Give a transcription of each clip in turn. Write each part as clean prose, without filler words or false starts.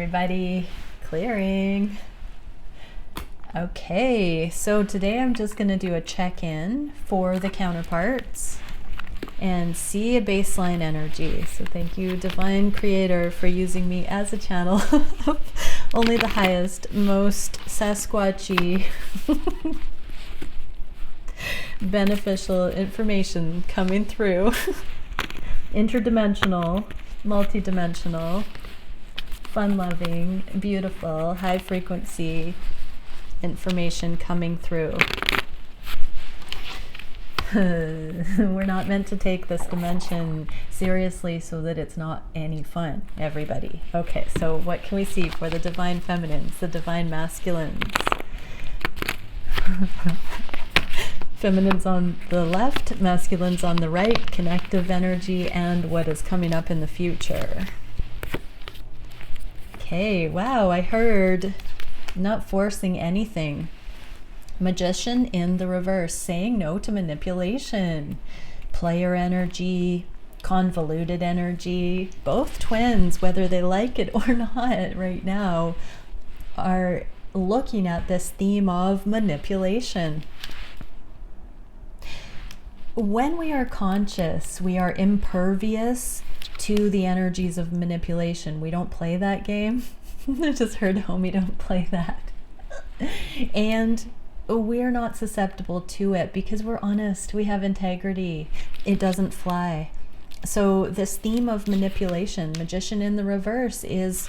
Everybody, clearing. Okay, so today I'm just going to do a check-in for the counterparts and see a baseline energy. So thank you, Divine Creator, for using me as a channel of only the highest, most Sasquatchy beneficial information coming through. Interdimensional, multidimensional, fun-loving, beautiful, high-frequency information coming through. We're not meant to take this dimension seriously so that it's not any fun, everybody. Okay, so what can we see for the divine feminines, the divine masculines? Feminines on the left, masculines on the right, connective energy, and what is coming up in the future. Okay, wow, I heard not forcing anything. Magician in the reverse, saying no to manipulation. Player energy, convoluted energy, both twins, whether they like it or not right now, are looking at this theme of manipulation. When we are conscious, we are impervious to the energies of manipulation. We don't play that game. I just heard homie don't play that. And we're not susceptible to it because we're honest, we have integrity. It doesn't fly. So this theme of manipulation, magician in the reverse, is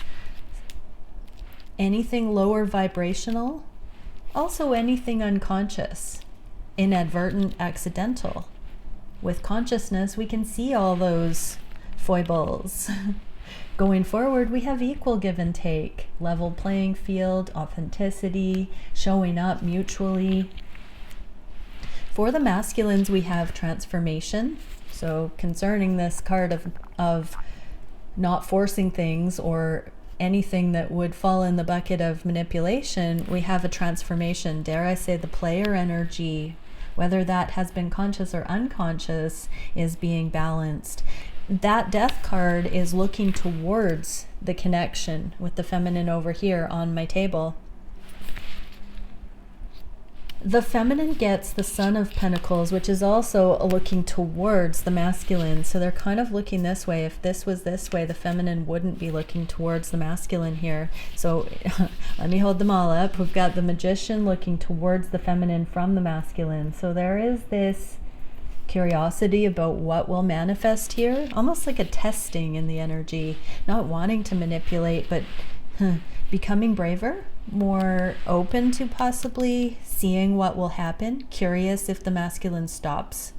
anything lower vibrational, also anything unconscious, inadvertent, accidental. With consciousness, we can see all those foibles. Going forward, we have equal give and take, level playing field, authenticity, showing up mutually. For the masculines, we have transformation. So concerning this card of not forcing things or anything that would fall in the bucket of manipulation, we have a transformation. Dare I say the player energy, whether that has been conscious or unconscious, is being balanced. That death card is looking towards the connection with the feminine over here on my table. The feminine gets the Son of Pentacles, which is also looking towards the masculine. So they're kind of looking this way. If this was this way, the feminine wouldn't be looking towards the masculine here. So let me hold them all up. We've got the Magician looking towards the feminine from the masculine. So there is this curiosity about what will manifest here, almost like a testing in the energy, not wanting to manipulate, but becoming braver, more open to possibly seeing what will happen, curious if the masculine stops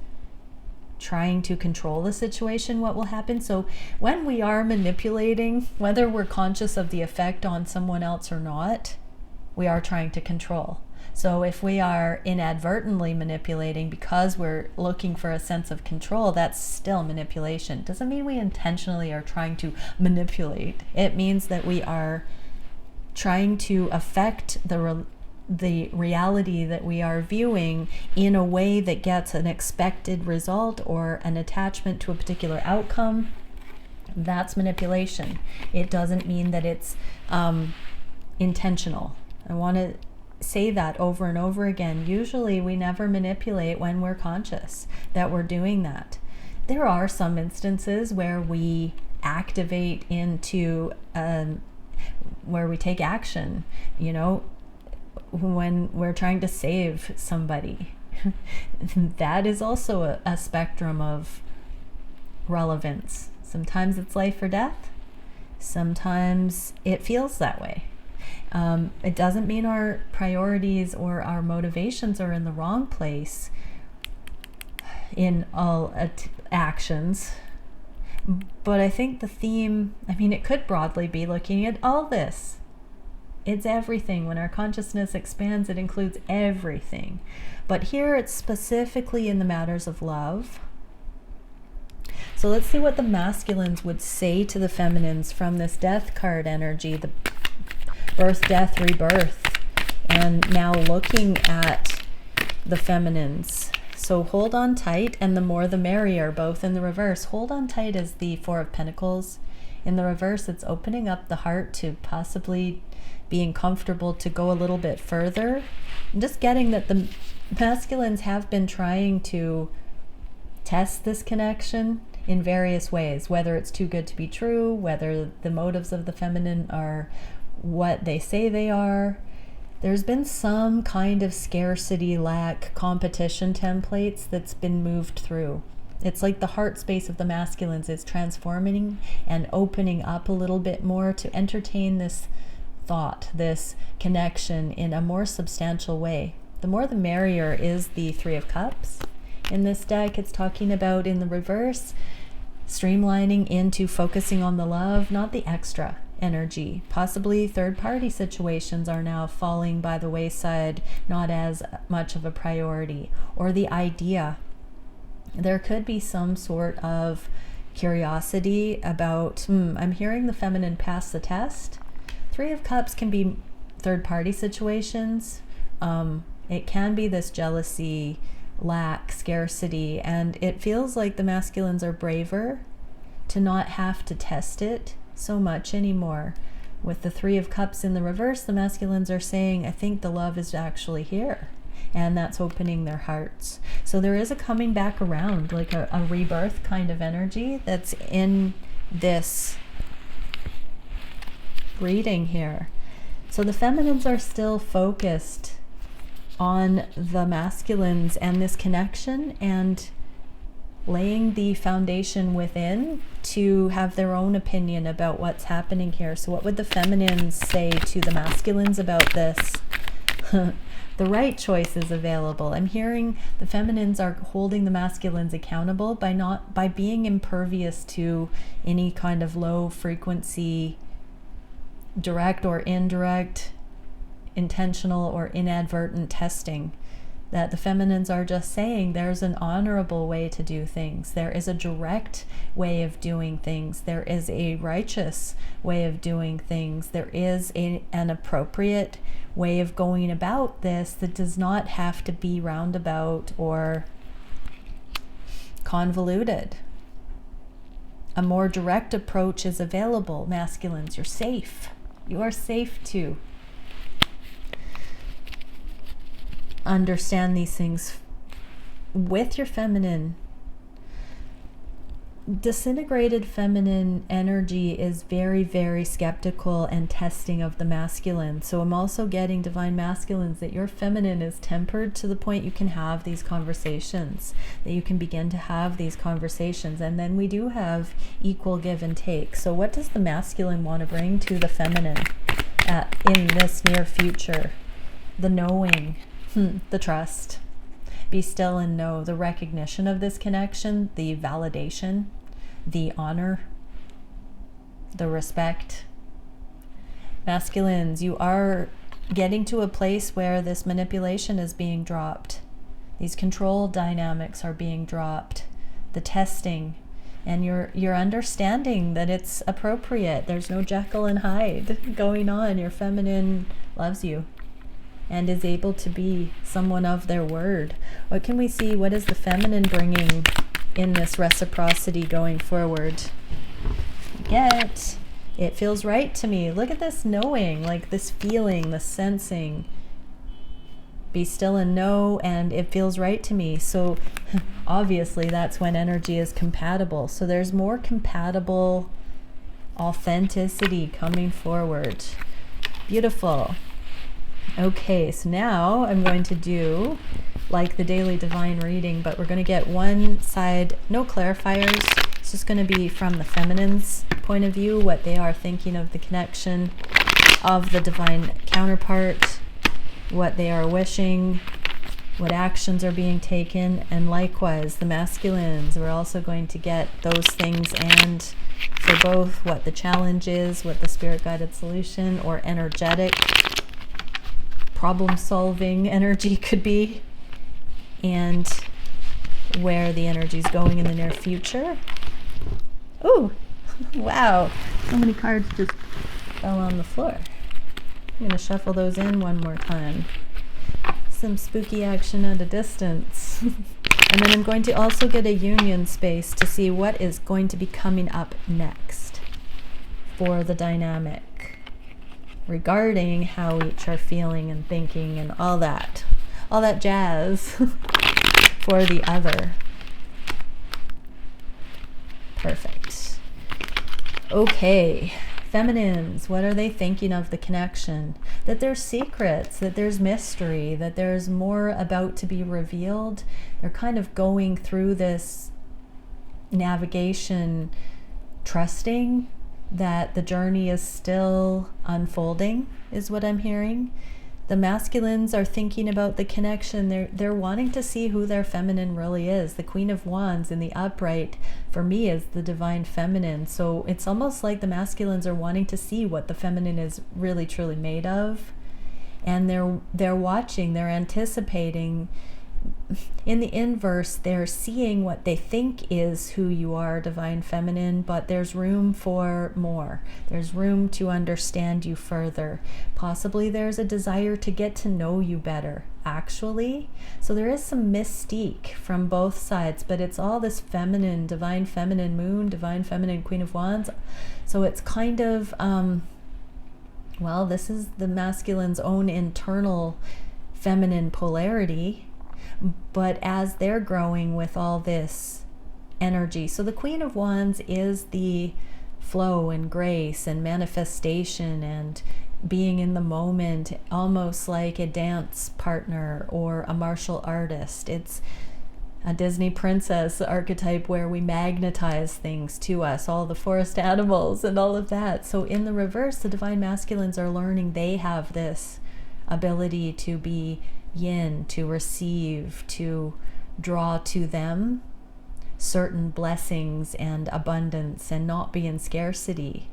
trying to control the situation, what will happen. So when we are manipulating, whether we're conscious of the effect on someone else or not, we are trying to control. So if we are inadvertently manipulating because we're looking for a sense of control, that's still manipulation. Doesn't mean we intentionally are trying to manipulate. It means that we are trying to affect the reality that we are viewing in a way that gets an expected result or an attachment to a particular outcome. That's manipulation. It doesn't mean that it's intentional. I want to say that over and over again. Usually we never manipulate when we're conscious that we're doing that. There are some instances where we activate into where we take action, you know, when we're trying to save somebody. That is also a spectrum of relevance. Sometimes it's life or death. Sometimes it feels that way. It doesn't mean our priorities or our motivations are in the wrong place in all actions. But I think the theme, I mean, it could broadly be looking at all this. It's everything. When our consciousness expands, it includes everything. But here it's specifically in the matters of love. So let's see what the masculines would say to the feminines from this death card energy, the birth, death, rebirth, and now looking at the feminines. So hold on tight, and the more the merrier, both in the reverse. Hold on tight is the Four of Pentacles. In the reverse, it's opening up the heart to possibly being comfortable to go a little bit further. I'm just getting that the masculines have been trying to test this connection in various ways, whether it's too good to be true, whether the motives of the feminine are what they say they are. There's been some kind of scarcity, lack, competition templates that's been moved through. It's like the heart space of the masculines is transforming and opening up a little bit more to entertain this thought, this connection in a more substantial way. The more the merrier is the Three of Cups. In this deck, it's talking about, in the reverse, streamlining into focusing on the love, not the extra energy. Possibly third-party situations are now falling by the wayside, not as much of a priority. Or the idea. There could be some sort of curiosity about, I'm hearing the feminine pass the test. Three of Cups can be third-party situations. It can be this jealousy, lack, scarcity, and it feels like the masculines are braver to not have to test it so much anymore. With the Three of Cups in the reverse, the masculines are saying, I think the love is actually here, and that's opening their hearts. So there is a coming back around, like a rebirth kind of energy that's in this reading here. So the feminines are still focused on the masculines and this connection, and laying the foundation within to have their own opinion about what's happening here. So what would the feminines say to the masculines about this? The right choice is available. I'm hearing the feminines are holding the masculines accountable by being impervious to any kind of low frequency, direct or indirect, intentional or inadvertent testing. That the feminines are just saying there's an honorable way to do things. There is a direct way of doing things. There is a righteous way of doing things. There is an appropriate way of going about this that does not have to be roundabout or convoluted. A more direct approach is available. Masculines, you're safe. You are safe to understand these things with your feminine. Disintegrated feminine energy is very, very skeptical and testing of the masculine. So I'm also getting divine masculines that your feminine is tempered to the point you can have these conversations, that you can begin to have these conversations. And then we do have equal give and take. So what does the masculine want to bring to the feminine in this near future? The knowing, the trust. Be still and know, the recognition of this connection, the validation, the honor, the respect. Masculines, you are getting to a place where this manipulation is being dropped. These control dynamics are being dropped. The testing, and you're understanding that it's appropriate. There's no Jekyll and Hyde going on. Your feminine loves you and is able to be someone of their word. What can we see? What is the feminine bringing in this reciprocity going forward? It feels right to me. Look at this knowing, like this feeling, the sensing. Be still and know, and it feels right to me. So obviously that's when energy is compatible. So there's more compatible authenticity coming forward. Beautiful. Okay, so now I'm going to do like the daily divine reading, but we're going to get one side, no clarifiers. It's just going to be from the feminine's point of view, what they are thinking of the connection of the divine counterpart, what they are wishing, what actions are being taken, and likewise the masculines. We're also going to get those things, and for both what the challenge is, what the spirit-guided solution or energetic problem-solving energy could be, and where the energy is going in the near future. Ooh, wow, so many cards just fell on the floor. I'm going to shuffle those in one more time. Some spooky action at a distance. And then I'm going to also get a union space to see what is going to be coming up next. for the dynamic regarding how each are feeling and thinking and all that jazz for the other. Perfect. Okay, feminines, what are they thinking of the connection? That there's secrets, that there's mystery, that there's more about to be revealed. They're kind of going through this navigation, trusting that the journey is still unfolding, is what I'm hearing. The masculines are thinking about the connection. They're wanting to see who their feminine really is. The Queen of Wands in the upright, for me, is the divine feminine. So it's almost like the masculines are wanting to see what the feminine is really, truly made of. And they're watching, they're anticipating. In the inverse, they're seeing what they think is who you are, divine feminine, but there's room for more. There's room to understand you further. Possibly there's a desire to get to know you better, actually. So there is some mystique from both sides, but it's all this feminine, divine feminine moon, divine feminine Queen of Wands. So it's kind of, well, this is the masculine's own internal feminine polarity. But as they're growing with all this energy, so the Queen of Wands is the flow and grace and manifestation and being in the moment, almost like a dance partner or a martial artist. It's a Disney princess archetype where we magnetize things to us, all the forest animals and all of that. So in the reverse, the divine masculines are learning they have this ability to be yin, to receive, to draw to them certain blessings and abundance and not be in scarcity.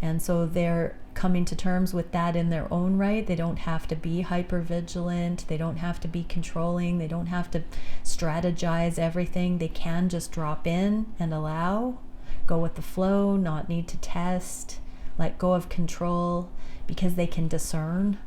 And so they're coming to terms with that in their own right. They don't have to be hyper vigilant. They don't have to be controlling. They don't have to strategize everything. They can just drop in and allow, go with the flow, not need to test, let go of control, because they can discern.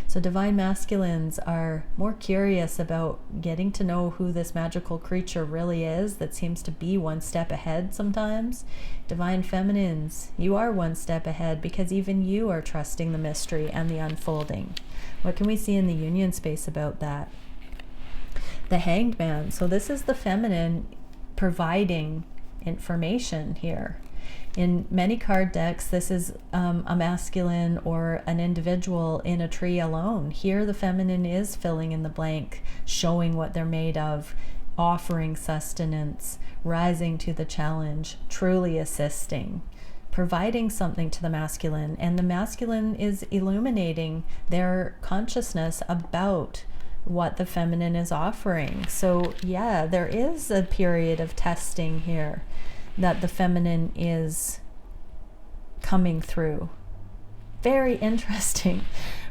So divine masculines are more curious about getting to know who this magical creature really is that seems to be one step ahead sometimes. Divine feminines, you are one step ahead because even you are trusting the mystery and the unfolding. What can we see in the union space about that? The Hanged Man. So this is the feminine providing information here. In many card decks, this is a masculine or an individual in a tree alone. Here, the feminine is filling in the blank, showing what they're made of, offering sustenance, rising to the challenge, truly assisting, providing something to the masculine. And the masculine is illuminating their consciousness about what the feminine is offering. So yeah, there is a period of testing here that the feminine is coming through. Very interesting.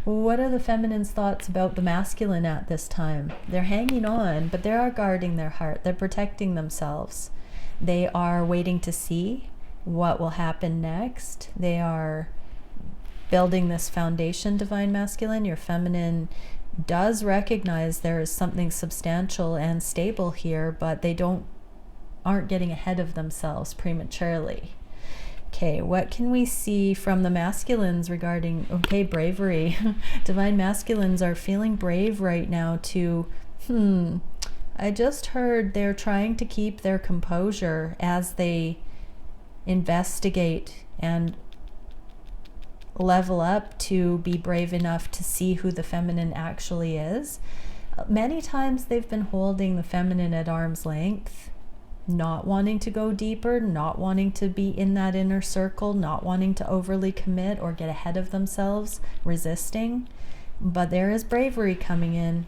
What are the feminine's thoughts about the masculine at this time? They're hanging on, but they are guarding their heart. They're protecting themselves. They are waiting to see what will happen next. They are building this foundation, divine masculine. Your feminine does recognize there is something substantial and stable here, but they aren't getting ahead of themselves prematurely. Okay, what can we see from the masculines regarding, okay, bravery? Divine masculines are feeling brave right now to, I just heard they're trying to keep their composure as they investigate and level up to be brave enough to see who the feminine actually is. Many times they've been holding the feminine at arm's length, not wanting to go deeper, not wanting to be in that inner circle, not wanting to overly commit or get ahead of themselves, resisting. But there is bravery coming in.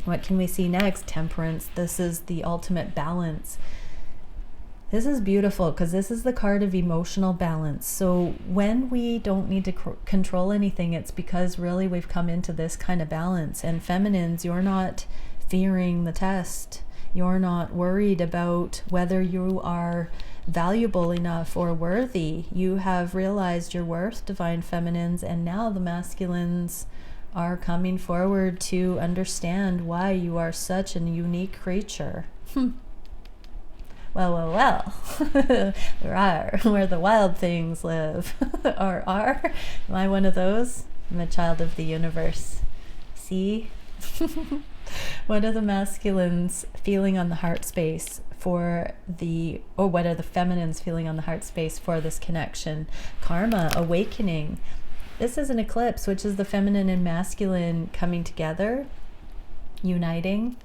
What can we see next? Temperance. This is the ultimate balance. This is beautiful because this is the card of emotional balance. So when we don't need to control anything, it's because really we've come into this kind of balance. And feminines, you're not fearing the test. You're not worried about whether you are valuable enough or worthy. You have realized your worth, divine feminines, and now the masculines are coming forward to understand why you are such a unique creature. well. Where the wild things live. Am I one of those? I'm a child of the universe. See? What are the masculines feeling on the heart space for or what are the feminines feeling on the heart space for this connection? Karma, awakening. This is an eclipse, which is the feminine and masculine coming together, uniting,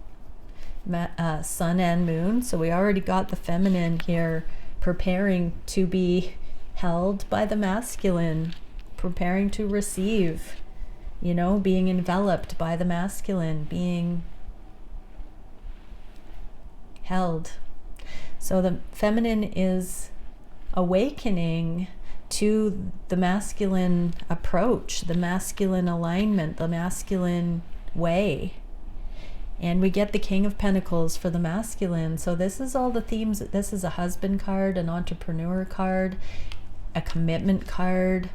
sun and moon. So we already got the feminine here preparing to be held by the masculine, preparing to receive, being enveloped by the masculine, being held. So the feminine is awakening to the masculine approach, the masculine alignment, the masculine way. And we get the King of Pentacles for the masculine. So this is all the themes. This is a husband card, an entrepreneur card, a commitment card.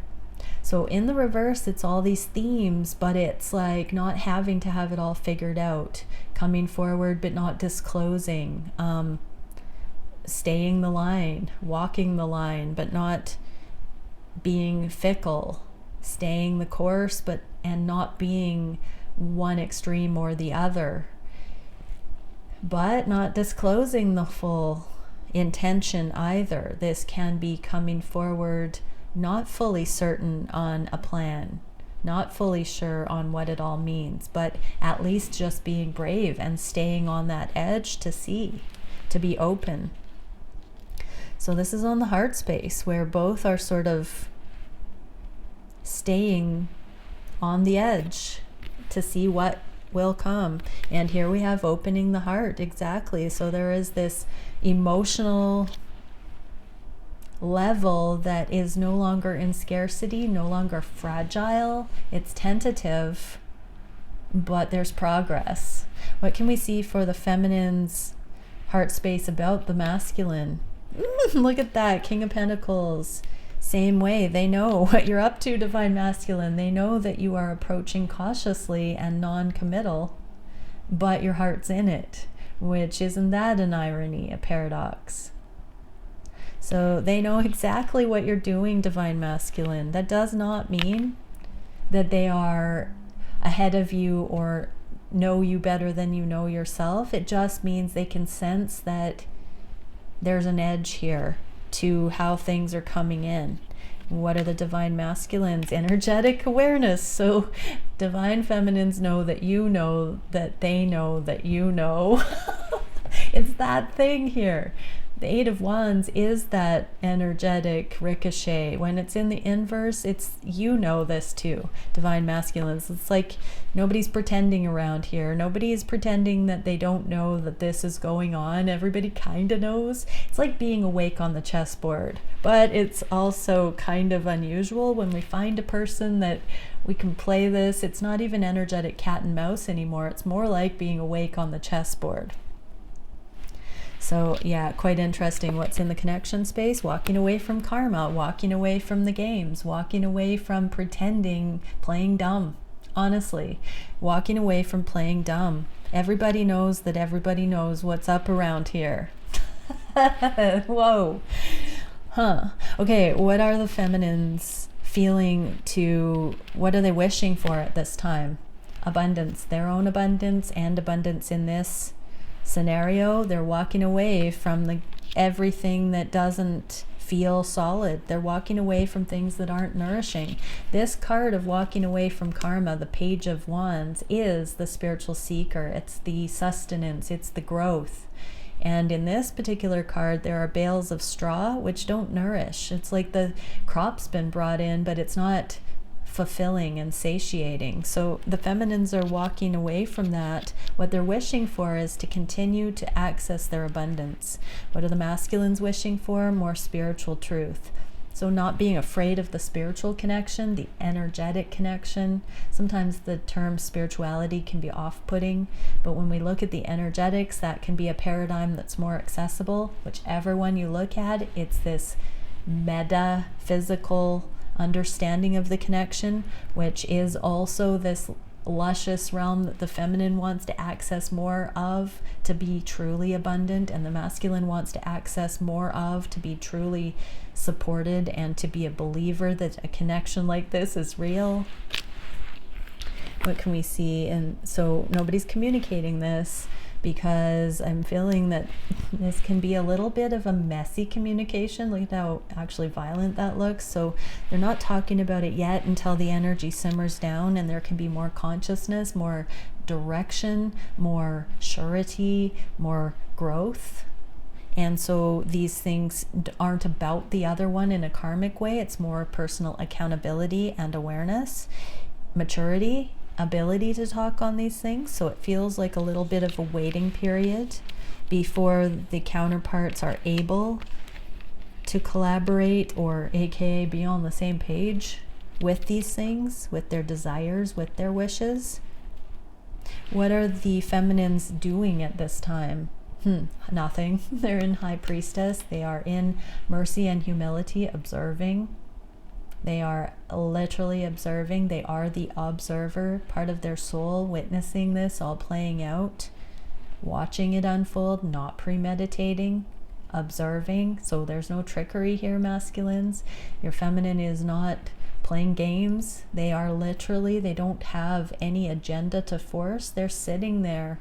So in the reverse, it's all these themes, but it's like not having to have it all figured out, coming forward but not disclosing, staying the line, walking the line, but not being fickle, staying the course, and not being one extreme or the other, but not disclosing the full intention either. This can be coming forward not fully certain on a plan, not fully sure on what it all means, but at least just being brave and staying on that edge to see, to be open. So this is on the heart space where both are sort of staying on the edge to see what will come. And here we have opening the heart, exactly. So there is this emotional level that is no longer in scarcity, no longer fragile. It's tentative, but there's progress. What can we see for the feminine's heart space about the masculine? Look at that, King of Pentacles. Same way, they know what you're up to, Divine Masculine. They know that you are approaching cautiously and non-committal, but your heart's in it, which isn't that an irony, a paradox? So they know exactly what you're doing, Divine Masculine. That does not mean that they are ahead of you or know you better than you know yourself. It just means they can sense that there's an edge here to how things are coming in. What are the Divine Masculines? Energetic awareness. So Divine Feminines know that you know that they know that you know. It's that thing here. The Eight of Wands is that energetic ricochet. When it's in the inverse, it's, you know this too, Divine Masculines. It's like nobody's pretending around here. Nobody is pretending that they don't know that this is going on. Everybody kind of knows. It's like being awake on the chessboard. But it's also kind of unusual when we find a person that we can play this. It's not even energetic cat and mouse anymore. It's more like being awake on the chessboard. So yeah, quite interesting what's in the connection space. Walking away from karma, walking away from the games, walking away from pretending, playing dumb. Honestly, walking away from playing dumb. Everybody knows that everybody knows what's up around here. Whoa. Huh. Okay, what are the feminines feeling what are they wishing for at this time? Abundance, their own abundance and abundance in this scenario. They're walking away from everything that doesn't feel solid. They're walking away from things that aren't nourishing. This card of walking away from karma, the Page of Wands, is the spiritual seeker. It's the sustenance, it's the growth. And in this particular card, there are bales of straw which don't nourish. It's like the crop's been brought in, but it's not fulfilling and satiating. So the feminines are walking away from that. What they're wishing for is to continue to access their abundance. What are the masculines wishing for? More spiritual truth. So not being afraid of the spiritual connection, the energetic connection. Sometimes the term spirituality can be off-putting, but when we look at the energetics, that can be a paradigm that's more accessible. Whichever one you look at, it's this metaphysical understanding of the connection, which is also this luscious realm that the feminine wants to access more of to be truly abundant, and the masculine wants to access more of to be truly supported and to be a believer that a connection like this is real. What can we see? And so nobody's communicating this, because I'm feeling that this can be a little bit of a messy communication. Look at how actually violent that looks. So they're not talking about it yet until the energy simmers down and there can be more consciousness, more direction, more surety, more growth. And so these things aren't about the other one in a karmic way. It's more personal accountability and awareness, maturity, ability to talk on these things. So it feels like a little bit of a waiting period before the counterparts are able to collaborate, or aka be on the same page with these things, with their desires, with their wishes. What are the feminines doing at this time? Nothing. They're in High Priestess. They are in mercy and humility, observing. They are literally observing. They are the observer, part of their soul, witnessing this all playing out, watching it unfold, not premeditating, observing. So there's no trickery here, masculines. Your feminine is not playing games. They are literally, they don't have any agenda to force. They're sitting there.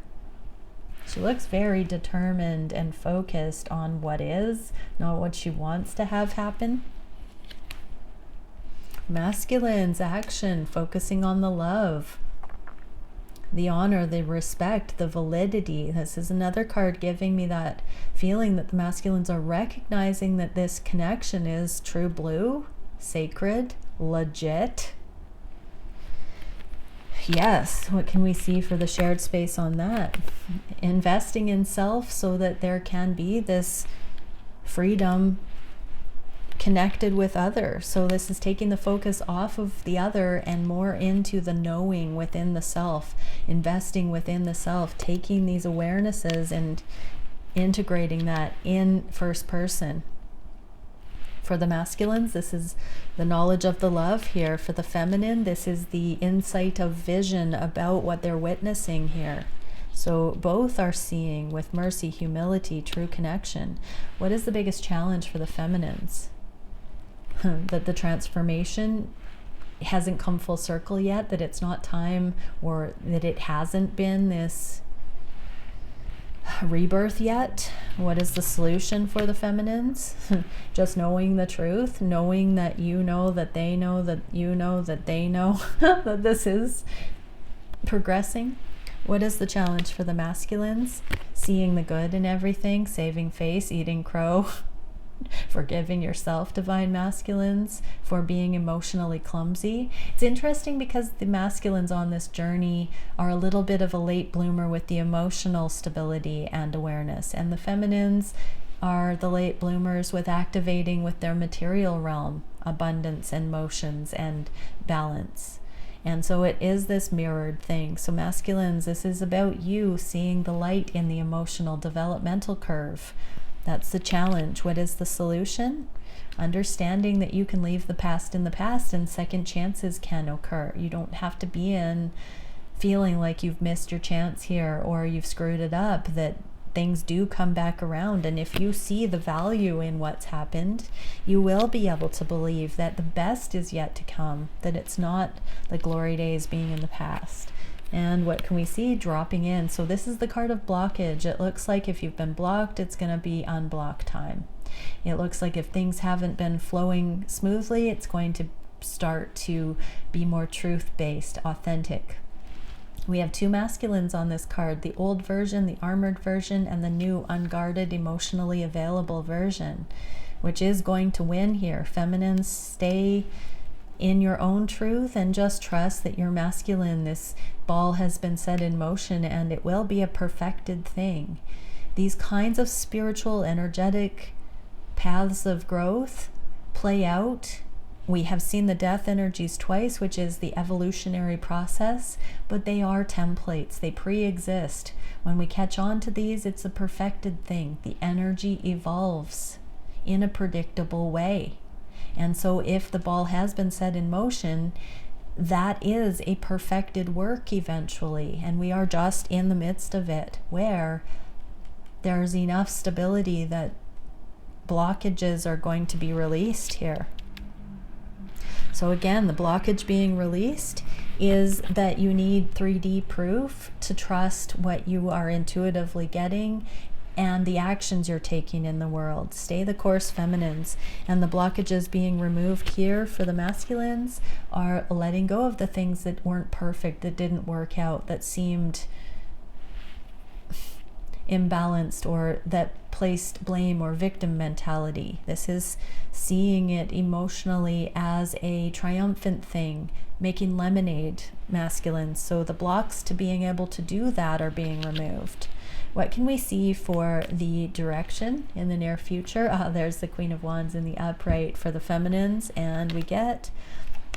She looks very determined and focused on what is, not what she wants to have happen. Masculines, action, focusing on the love, the honor, the respect, the validity. This is another card giving me that feeling that the masculines are recognizing that this connection is true blue, sacred, legit. Yes, what can we see for the shared space on that? Investing in self so that there can be this freedom connected with other. So this is taking the focus off of the other and more into the knowing within the self, investing within the self, taking these awarenesses and integrating that in first person. For the masculines, this is the knowledge of the love here. For the feminine, this is the insight of vision about what they're witnessing here. So both are seeing with mercy, humility, true connection. What is the biggest challenge for the feminines? That the transformation hasn't come full circle yet, that it's not time, or that it hasn't been this rebirth yet. What is the solution for the feminines? Just knowing the truth, knowing that you know that they know that you know that they know that this is progressing. What is the challenge for the masculines? Seeing the good in everything, saving face, eating crow, forgiving yourself, divine masculines, for being emotionally clumsy. It's interesting because the masculines on this journey are a little bit of a late bloomer with the emotional stability and awareness, and the feminines are the late bloomers with activating with their material realm, abundance and motions and balance. And so it is this mirrored thing. So masculines, this is about you seeing the light in the emotional developmental curve. That's the challenge. What is the solution? Understanding that you can leave the past in the past and second chances can occur. You don't have to be in feeling like you've missed your chance here or you've screwed it up, that things do come back around. And if you see the value in what's happened, you will be able to believe that the best is yet to come, that it's not the glory days being in the past. And what can we see? Dropping in. So this is the card of blockage. It looks like if you've been blocked, it's going to be unblock time. It looks like if things haven't been flowing smoothly, it's going to start to be more truth-based, authentic. We have two masculines on this card, the old version, the armored version, and the new unguarded, emotionally available version, which is going to win here. Feminines, stay in your own truth and just trust that you're masculine. This ball has been set in motion and it will be a perfected thing. These kinds of spiritual, energetic paths of growth play out. We have seen the death energies twice, which is the evolutionary process, but they are templates. They pre-exist. When we catch on to these, it's a perfected thing. The energy evolves in a predictable way. And so if the ball has been set in motion, that is a perfected work eventually, and we are just in the midst of it, where there's enough stability that blockages are going to be released here. So again, the blockage being released is that you need 3D proof to trust what you are intuitively getting and the actions you're taking in the world. Stay the course, feminines. And the blockages being removed here for the masculines are letting go of the things that weren't perfect, that didn't work out, that seemed imbalanced, or that placed blame or victim mentality. This is seeing it emotionally as a triumphant thing, making lemonade, masculines. So the blocks to being able to do that are being removed. What can we see for the direction in the near future? There's the Queen of Wands in the upright for the feminines, and we get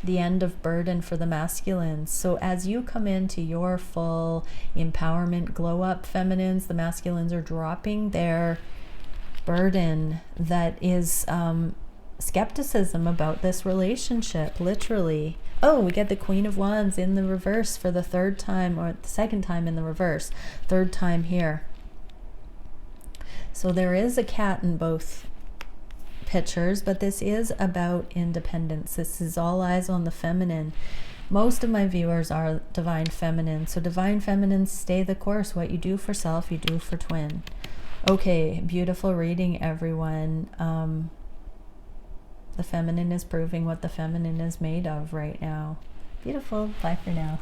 the end of burden for the masculines. So as you come into your full empowerment, glow up, feminines, the masculines are dropping their burden that is skepticism about this relationship, literally. Oh, we get the Queen of Wands in the reverse for the third time, or the second time in the reverse, third time here. So there is a cat in both pictures, but this is about independence. This is all eyes on the feminine. Most of my viewers are divine feminine. So divine feminines, stay the course. What you do for self, you do for twin. Okay, beautiful reading, everyone. The feminine is proving what the feminine is made of right now. Beautiful. Bye for now.